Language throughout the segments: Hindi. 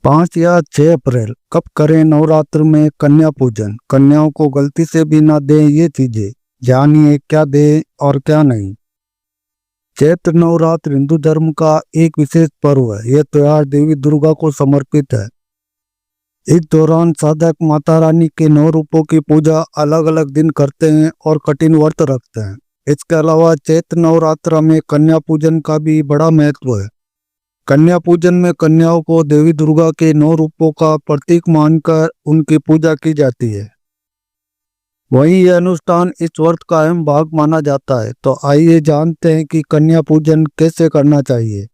5 या 6 अप्रैल कब करें नवरात्र में कन्या पूजन। कन्याओं को गलती से भी ना दें ये चीजें, जानिए क्या दें और क्या नहीं। चैत्र नवरात्र हिंदू धर्म का एक विशेष पर्व है। यह त्योहार देवी दुर्गा को समर्पित है। इस दौरान साधक माता रानी के 9 रूपों की पूजा अलग अलग दिन करते हैं और कठिन व्रत रखते हैं। इसके अलावा चैत्र नवरात्र में कन्या पूजन का भी बड़ा महत्व है। कन्या पूजन में कन्याओं को देवी दुर्गा के 9 रूपों का प्रतीक मानकर उनकी पूजा की जाती है। वहीं यह अनुष्ठान इस व्रत का अहम भाग माना जाता है। तो आइए जानते हैं कि कन्या पूजन कैसे करना चाहिए।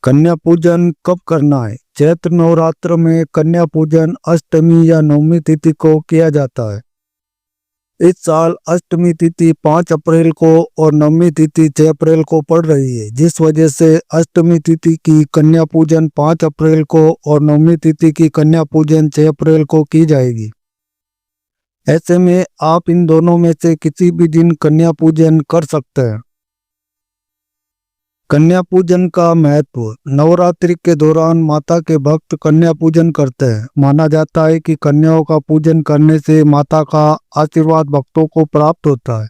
कन्या पूजन कब करना है। चैत्र नवरात्र में कन्या पूजन अष्टमी या नवमी तिथि को किया जाता है। इस साल अष्टमी तिथि 5 अप्रैल को और नवमी तिथि 6 अप्रैल को पड़ रही है, जिस वजह से अष्टमी तिथि की कन्या पूजन 5 अप्रैल को और नवमी तिथि की कन्या पूजन 6 अप्रैल को की जाएगी। ऐसे में आप इन दोनों में से किसी भी दिन कन्या पूजन कर सकते हैं। कन्या पूजन का महत्व। नवरात्रि के दौरान माता के भक्त कन्या पूजन करते हैं। माना जाता है कि कन्याओं का पूजन करने से माता का आशीर्वाद भक्तों को प्राप्त होता है।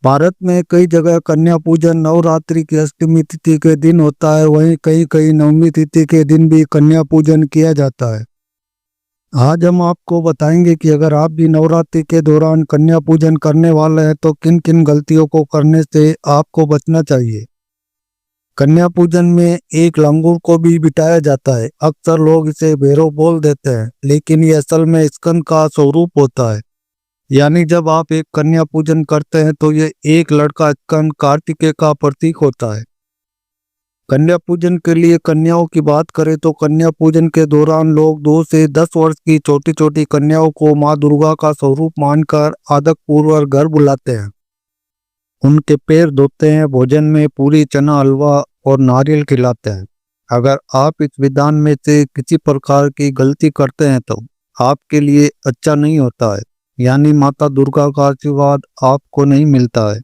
भारत में कई जगह कन्या पूजन नवरात्रि की अष्टमी तिथि के दिन होता है। वहीं कहीं कहीं नवमी तिथि के दिन भी कन्या पूजन किया जाता है। आज हम आपको बताएंगे कि अगर आप भी नवरात्रि के दौरान कन्या पूजन करने वाले हैं तो किन किन गलतियों को करने से आपको बचना चाहिए। कन्या पूजन में एक लंगूर को भी बिठाया जाता है। अक्सर लोग इसे भैरव बोल देते हैं, लेकिन ये असल में स्कंद का स्वरूप होता है। यानी जब आप एक कन्या पूजन करते हैं तो ये एक लड़का स्कंद कार्तिकेय का प्रतीक होता है। कन्या पूजन के लिए कन्याओं की बात करें तो कन्या पूजन के दौरान लोग 2 से 10 वर्ष की छोटी छोटी कन्याओं को मां दुर्गा का स्वरूप मानकर आदर पूर्वक घर बुलाते हैं। उनके पैर धोते हैं, भोजन में पूरी, चना, हलवा और नारियल खिलाते हैं। अगर आप इस विधान में से किसी प्रकार की गलती करते हैं तो आपके लिए अच्छा नहीं होता है, यानी माता दुर्गा का आशीर्वाद आपको नहीं मिलता है।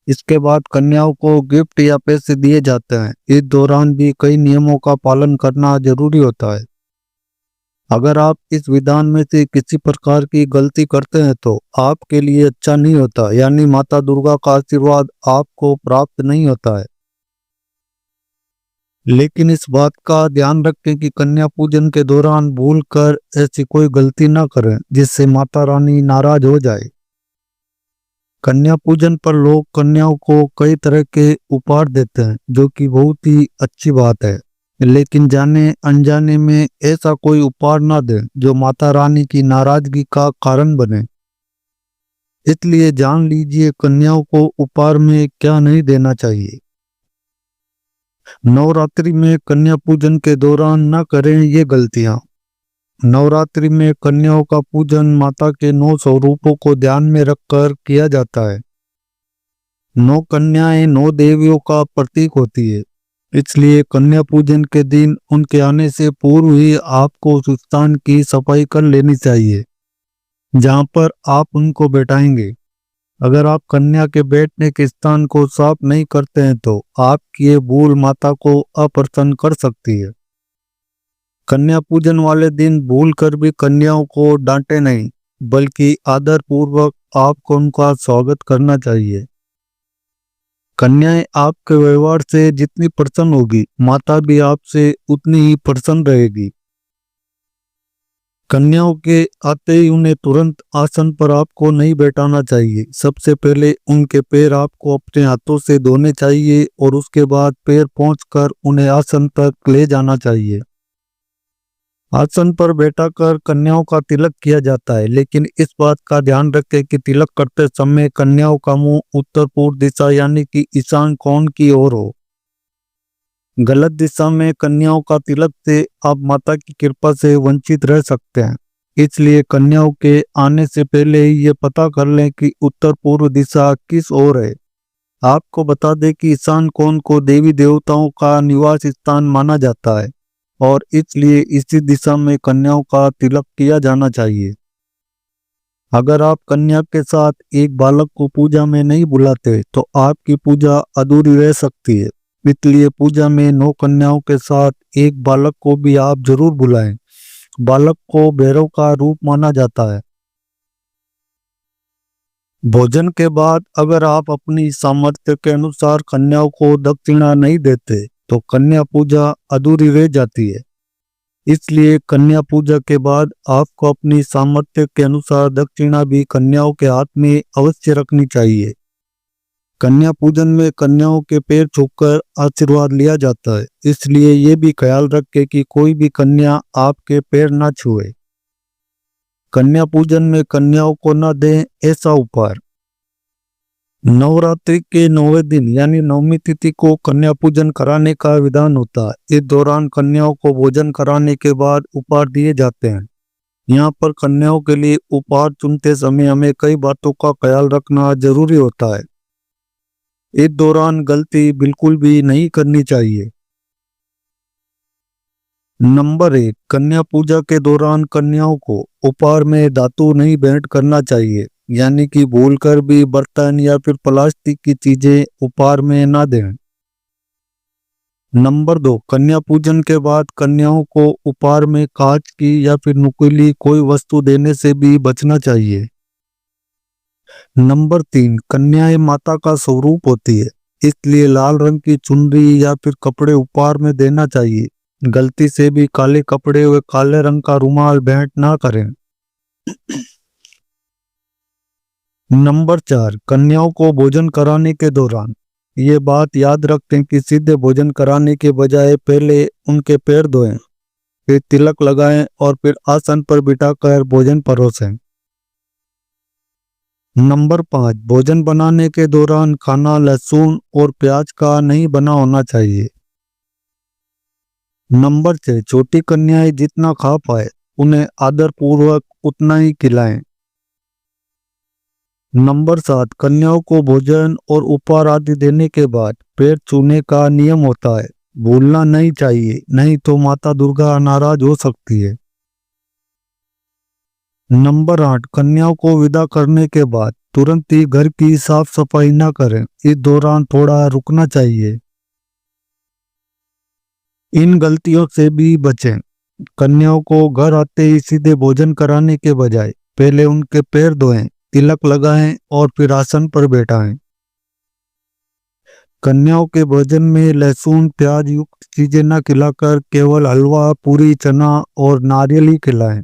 इसके बाद कन्याओं को गिफ्ट या पैसे दिए जाते हैं। इस दौरान भी कई नियमों का पालन करना जरूरी होता है। अगर आप इस विधान में से किसी प्रकार की गलती करते हैं तो आपके लिए अच्छा नहीं होता, यानी माता दुर्गा का आशीर्वाद आपको प्राप्त नहीं होता है। लेकिन इस बात का ध्यान रखें कि कन्या पूजन के दौरान भूल कर ऐसी कोई गलती न करें जिससे माता रानी नाराज हो जाए। कन्या पूजन पर लोग कन्याओं को कई तरह के उपहार देते हैं, जो कि बहुत ही अच्छी बात है। लेकिन जाने अनजाने में ऐसा कोई उपहार ना दें जो माता रानी की नाराजगी का कारण बने। इसलिए जान लीजिए कन्याओं को उपहार में क्या नहीं देना चाहिए। नवरात्रि में कन्या पूजन के दौरान न करें ये गलतियां। नवरात्रि में कन्याओं का पूजन माता के 9 स्वरूपों को ध्यान में रखकर किया जाता है। 9 कन्याएं 9 देवियों का प्रतीक होती है। इसलिए कन्या पूजन के दिन उनके आने से पूर्व ही आपको उस स्थान की सफाई कर लेनी चाहिए जहां पर आप उनको बैठाएंगे। अगर आप कन्या के बैठने के स्थान को साफ नहीं करते हैं तो आपकी ये भूल माता को अप्रसन्न कर सकती है। कन्या पूजन वाले दिन भूल कर भी कन्याओं को डांटे नहीं, बल्कि आदर पूर्वक आपको उनका स्वागत करना चाहिए। कन्याएं आपके व्यवहार से जितनी प्रसन्न होगी, माता भी आपसे उतनी ही प्रसन्न रहेगी। कन्याओं के आते ही उन्हें तुरंत आसन पर आपको नहीं बैठाना चाहिए। सबसे पहले उनके पैर आपको अपने हाथों से धोने चाहिए और उसके बाद पैर पहुंचकर उन्हें आसन तक ले जाना चाहिए। आसन पर बैठाकर कन्याओं का तिलक किया जाता है, लेकिन इस बात का ध्यान रखें कि तिलक करते समय कन्याओं का मुंह उत्तर पूर्व दिशा यानी कि ईशान कोण की ओर हो। गलत दिशा में कन्याओं का तिलक से आप माता की कृपा से वंचित रह सकते हैं। इसलिए कन्याओं के आने से पहले ही ये पता कर लें कि उत्तर पूर्व दिशा किस ओर है। आपको बता दें कि ईशान कोण को देवी देवताओं का निवास स्थान माना जाता है और इसलिए इसी दिशा में कन्याओं का तिलक किया जाना चाहिए। अगर आप कन्या के साथ एक बालक को पूजा में नहीं बुलाते तो आपकी पूजा अधूरी रह सकती है। इसलिए पूजा में 9 कन्याओं के साथ एक बालक को भी आप जरूर बुलाएं। बालक को भैरव का रूप माना जाता है। भोजन के बाद अगर आप अपनी सामर्थ्य के अनुसार कन्याओं को दक्षिणा नहीं देते तो कन्या पूजा अधूरी रह जाती है। इसलिए कन्या पूजा के बाद आपको अपनी सामर्थ्य के अनुसार दक्षिणा भी कन्याओं के हाथ में अवश्य रखनी चाहिए। कन्या पूजन में कन्याओं के पैर छूकर आशीर्वाद लिया जाता है, इसलिए ये भी ख्याल रखें कि कोई भी कन्या आपके पैर ना छुए। कन्या पूजन में कन्याओं को न दें ऐसा उपहार। नवरात्रि के 9वें दिन यानी नवमी तिथि को कन्या पूजन कराने का विधान होता है। इस दौरान कन्याओं को भोजन कराने के बाद उपहार दिए जाते हैं। यहाँ पर कन्याओं के लिए उपहार चुनते समय हमें कई बातों का ख्याल रखना जरूरी होता है। इस दौरान गलती बिल्कुल भी नहीं करनी चाहिए। नंबर 1, कन्या पूजा के दौरान कन्याओं को उपहार में धातु नहीं भेंट करना चाहिए, यानी कि भूलकर भी बर्तन या फिर प्लास्टिक की चीजें उपहार में ना दें। नंबर 2, कन्या पूजन के बाद कन्याओं को उपहार में कांच की या फिर नुकीली कोई वस्तु देने से भी बचना चाहिए। नंबर 3, कन्याएं माता का स्वरूप होती है, इसलिए लाल रंग की चुनरी या फिर कपड़े उपहार में देना चाहिए। गलती से भी काले कपड़े व काले रंग का रुमाल भेंट ना करें। नंबर 4, कन्याओं को भोजन कराने के दौरान ये बात याद रखें कि सीधे भोजन कराने के बजाय पहले उनके पैर धोएं, फिर तिलक लगाएं और फिर आसन पर बिठाकर भोजन परोसें। नंबर 5, भोजन बनाने के दौरान खाना लहसुन और प्याज का नहीं बना होना चाहिए। नंबर 6, छोटी कन्याएं जितना खा पाए उन्हें आदर पूर्वक उतना ही खिलाएं। नंबर 7, कन्याओं को भोजन और उपहार आदि देने के बाद पैर छूने का नियम होता है, भूलना नहीं चाहिए, नहीं तो माता दुर्गा नाराज हो सकती है। नंबर 8, कन्याओं को विदा करने के बाद तुरंत ही घर की साफ सफाई न करें, इस दौरान थोड़ा रुकना चाहिए। इन गलतियों से भी बचें। कन्याओं को घर आते ही सीधे भोजन कराने के बजाय पहले उनके पैर धोएं, तिलक लगाएं और फिर आसन पर बैठाएं। कन्याओं के भोजन में लहसुन प्याज युक्त चीजें न खिलाकर केवल हलवा, पूरी, चना और नारियल ही खिलाएं।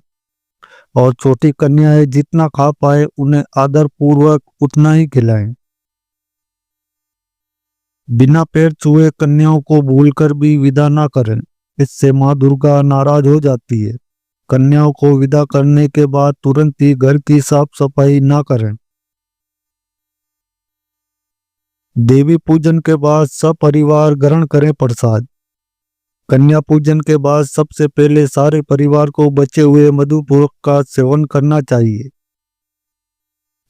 और छोटी कन्याएं जितना खा पाए उन्हें आदर पूर्वक उतना ही खिलाएं। बिना पैर छुए कन्याओं को भूलकर भी विदा ना करें, इससे माँ दुर्गा नाराज हो जाती है। कन्याओं को विदा करने के बाद तुरंत ही घर की साफ सफाई ना करें। देवी पूजन के बाद सब परिवार ग्रहण करें प्रसाद। कन्या पूजन के बाद सबसे पहले सारे परिवार को बचे हुए मधुपर्क का सेवन करना चाहिए।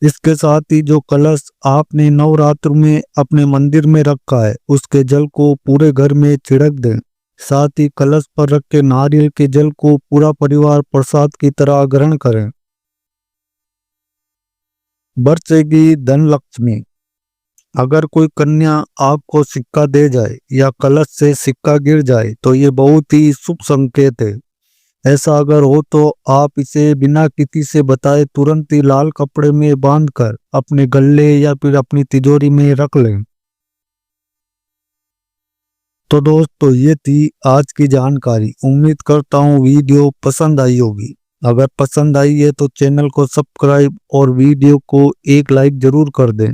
इसके साथ ही जो कलश आपने नवरात्र में अपने मंदिर में रखा है उसके जल को पूरे घर में छिड़क दें। साथ ही कलश पर रखे नारियल के जल को पूरा परिवार प्रसाद की तरह ग्रहण करें। बरसेगी धन लक्ष्मी। अगर कोई कन्या आपको सिक्का दे जाए या कलश से सिक्का गिर जाए तो ये बहुत ही शुभ संकेत है। ऐसा अगर हो तो आप इसे बिना किसी से बताए तुरंत ही लाल कपड़े में बांधकर अपने गले या फिर अपनी तिजोरी में रख लें। तो दोस्तों ये थी आज की जानकारी। उम्मीद करता हूँ वीडियो पसंद आई होगी। अगर पसंद आई है तो चैनल को सब्सक्राइब और वीडियो को एक लाइक जरूर कर दें।